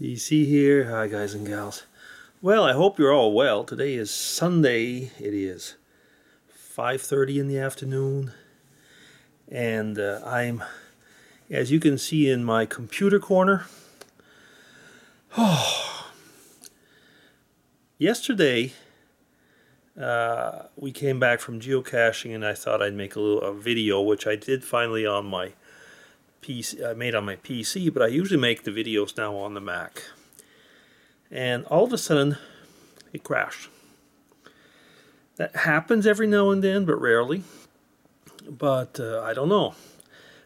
DC here. Hi, guys and gals. Well, I hope you're all well. Today is Sunday. It is 5:30 in the afternoon, and I'm, as you can see in my computer corner. Yesterday, we came back from geocaching, and I thought I'd make a video, which I did finally on my PC. I made on my PC, but I usually make the videos now on the Mac. And all of a sudden, it crashed. That happens every now and then, but rarely. But I don't know.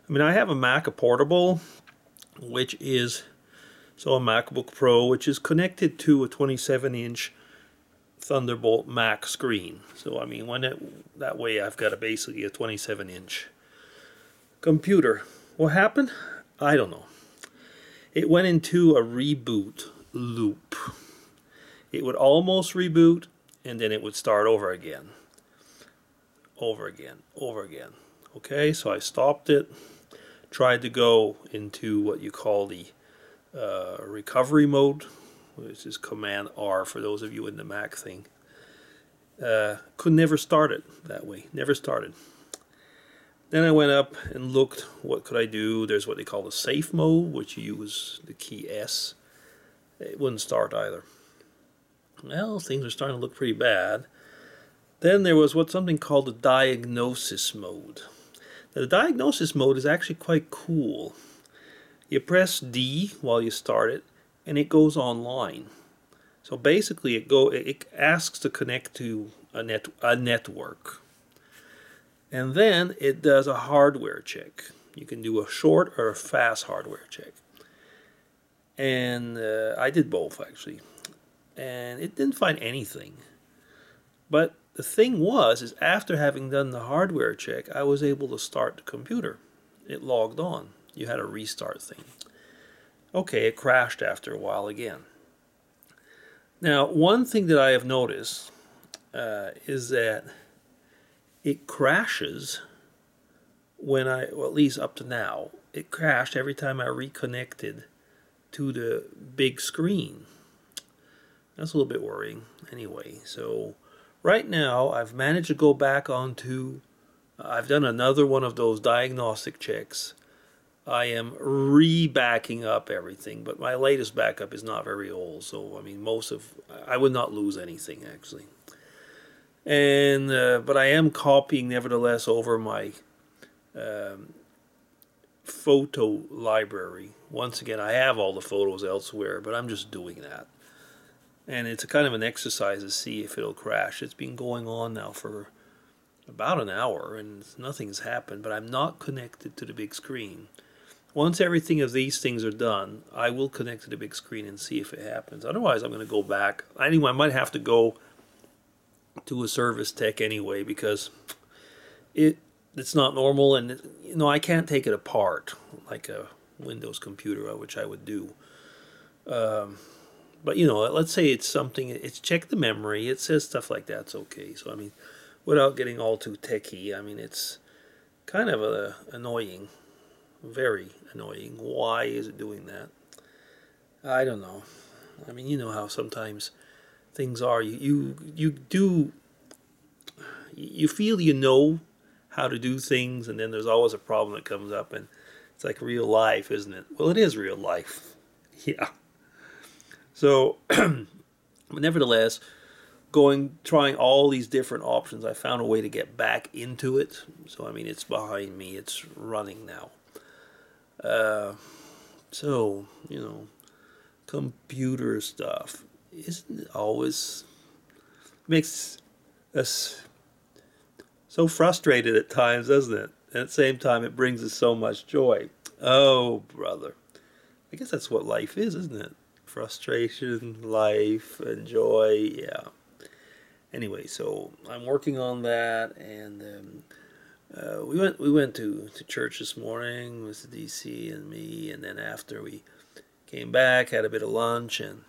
I mean, I have a Mac, a portable, which is a MacBook Pro, which is connected to a 27-inch Thunderbolt Mac screen. So I mean, that way I've got basically a 27-inch computer. What happened? I don't know. It went into a reboot loop. It would almost reboot, and then it would start over again. Over again. Okay, so I stopped it, tried to go into what you call the recovery mode, which is Command R for those of you in the Mac thing. Could never start it that way. Never started. Then I went up and looked, what could I do? There's what they call the safe mode, which you use the key S. It wouldn't start either. Well, things are starting to look pretty bad. Then there was something called the diagnosis mode. Now, the diagnosis mode is actually quite cool. You press D while you start it, and it goes online. So basically, it asks to connect to a network. And then it does a hardware check. You can do a short or a fast hardware check. And I did both, actually. And it didn't find anything. But the thing is after having done the hardware check, I was able to start the computer. It logged on. You had a restart thing. Okay, it crashed after a while again. Now, one thing that I have noticed is that it crashes well, at least up to now, it crashed every time I reconnected to the big screen. That's a little bit worrying. Anyway, so right now I've managed to go back onto, I've done another one of those diagnostic checks. I am re-backing up everything, but my latest backup is not very old, so I mean I would not lose anything actually. And but I am copying nevertheless over my photo library. Once again, I have all the photos elsewhere, but I'm just doing that. And it's a kind of an exercise to see if it'll crash. It's been going on now for about an hour, and nothing's happened, but I'm not connected to the big screen. Once everything of these things are done, I will connect to the big screen and see if it happens. Otherwise, I'm going to go back. Anyway, I might have to go to a service tech anyway, because it's not normal, and I can't take it apart like a Windows computer, which I would do. But let's say it's something. It's checked the memory. It says stuff like that's okay. So I mean, without getting all too techy, I mean it's kind of annoying, very annoying. Why is it doing that? I don't know. I mean, you know how sometimes things are. You feel how to do things, and then there's always a problem that comes up, and it's like real life, isn't it? Well, it is real life. Yeah. So, but nevertheless, trying all these different options, I found a way to get back into it. So, I mean, it's behind me. It's running now. So, computer stuff isn't it always makes us so frustrated at times, doesn't it? And at the same time, it brings us so much joy. Oh, brother. I guess that's what life is, isn't it? Frustration, life, and joy. Yeah. Anyway, so I'm working on that, and we went to church this morning with the DC and me, and then after we came back, had a bit of lunch, and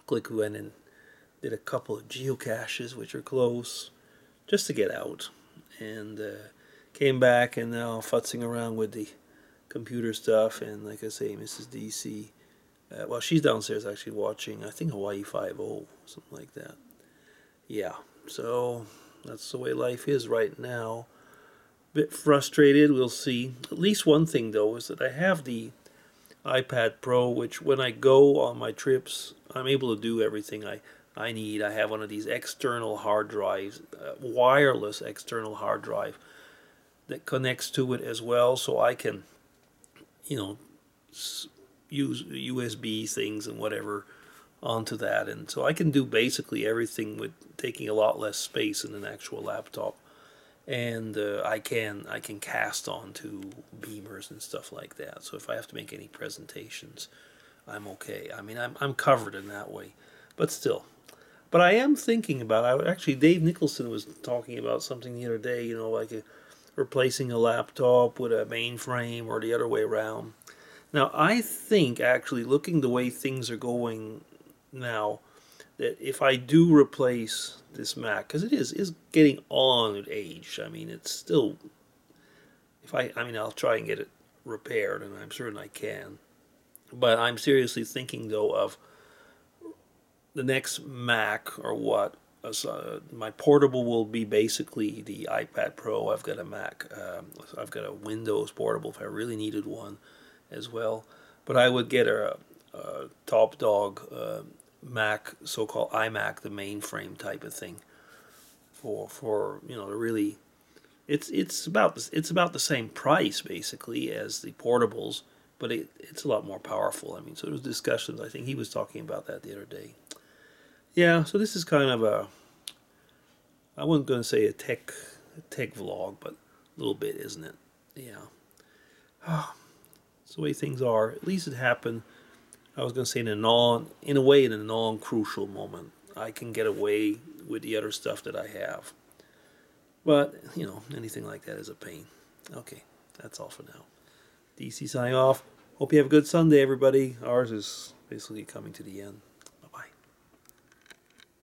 we went and did a couple of geocaches, which are close, just to get out, and came back, and now futzing around with the computer stuff, and like I say, Mrs. DC Well, she's downstairs actually watching, I think, Hawaii Five-0, something like that. Yeah, so that's the way life is right now. Bit frustrated, we'll see. At least one thing, though, is that I have the iPad Pro, which when I go on my trips, I'm able to do everything I need. I have one of these external hard drives, wireless external hard drive that connects to it as well, so I can, you know, use USB things and whatever onto that, and so I can do basically everything with taking a lot less space in an actual laptop. And I can cast onto beamers and stuff like that. So if I have to make any presentations, I'm okay. I mean, I'm covered in that way, but still. But I am thinking about. Actually, Dave Nicholson was talking about something the other day. Like replacing a laptop with a mainframe or the other way around. Now, I think actually looking the way things are going now, that if I do replace this Mac, because it is getting on with age. I mean, it's still. I mean, I'll try and get it repaired, and I'm certain I can. But I'm seriously thinking though of the next Mac or what. My portable will be basically the iPad Pro. I've got a Mac. I've got a Windows portable if I really needed one, as well. But I would get a top dog Mac, so-called iMac, the mainframe type of thing, for the really. It's about the same price basically as the portables, but it's a lot more powerful. I mean, so there's discussions. I think he was talking about that the other day. Yeah, so this is kind of I wasn't going to say a tech vlog, but a little bit, isn't it? Yeah. It's the way things are. At least it happened. I was going to say in a non-crucial moment. I can get away with the other stuff that I have. But, anything like that is a pain. Okay, that's all for now. DC signing off. Hope you have a good Sunday, everybody. Ours is basically coming to the end.